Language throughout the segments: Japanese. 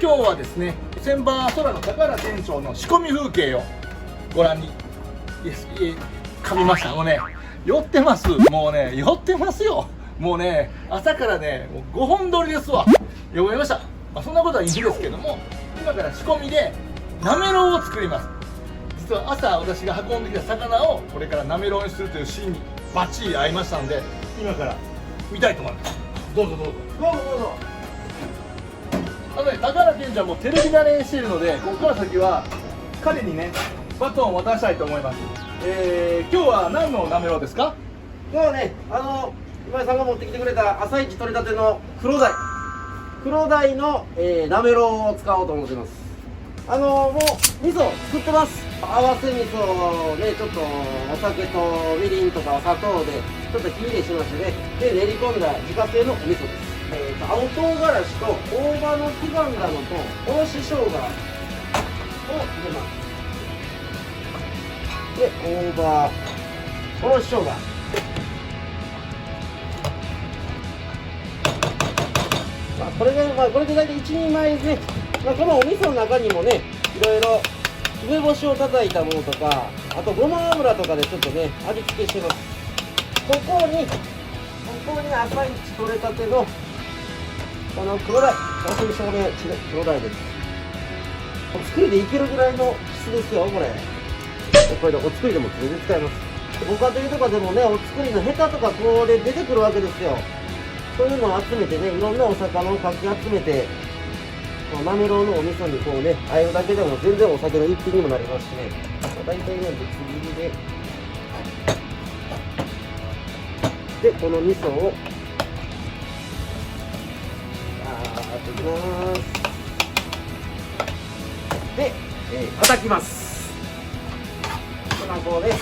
今日はですね、千葉空の高原店長の仕込み風景をご覧に噛みました。もうね、酔ってます。もうね、酔ってますよ。もうね、朝からね、もう5本撮りですわ。酔いました。そんなことはいいんですけども、今から仕込みでなめろうを作ります。実は朝私が運んできた魚をこれからなめろうにするというシーンにバッチリ合いましたので、今から見たいと思います。どうぞどうぞ。どうぞどうぞ。高原健ちゃんもテレビ慣れしているので、ここから先は彼にねバトンを渡したいと思います。今日は何のなめろうですか？今日はね、今井さんが持ってきてくれた朝一取れたての黒鯛の、なめろうを使おうと思ってます。もう味噌作ってます。合わせ味噌をね、ちょっとお酒とみりんとかお砂糖でちょっと火入れしましてね、で練り込んだ自家製のお味噌です。青唐辛子と大葉の刻んだのとおろし生姜を入れます。で、大葉、おろし生姜、これで大体1人前ですね。このお味噌の中にもね、いろいろ梅干しを叩いたものとか、あとごま油とかでちょっとね、味付けしてます。ここに朝一取れたてのこの黒鯛、正真正銘黒鯛です。お作りでいけるぐらいの質ですよ、これ。これでお作りでも全然使えます。ご家庭とかでもね、お作りのヘタとかこれ出てくるわけですよ。そういうのを集めてね、いろんなお魚をかき集めて、なめろうのお味噌にこうね、和えるだけでも全然お酒の一品にもなりますしね。大体ね、ぶつ切りで、この味噌をいきます。で、叩きます。こうね、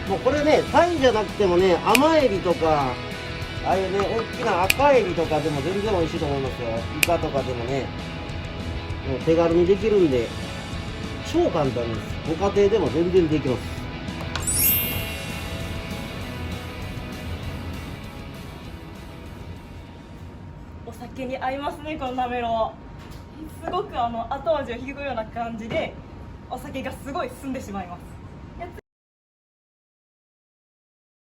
もうこれね、タイじゃなくてもね、甘エビとかああいうね、大きな赤エビとかでも全然美味しいと思いますよ。イカとかでもね、もう手軽にできるんで超簡単です。ご家庭でも全然できます。お酒に合いますね、このなめろう。すごく後味を引くような感じでお酒がすごい進んでしまいます。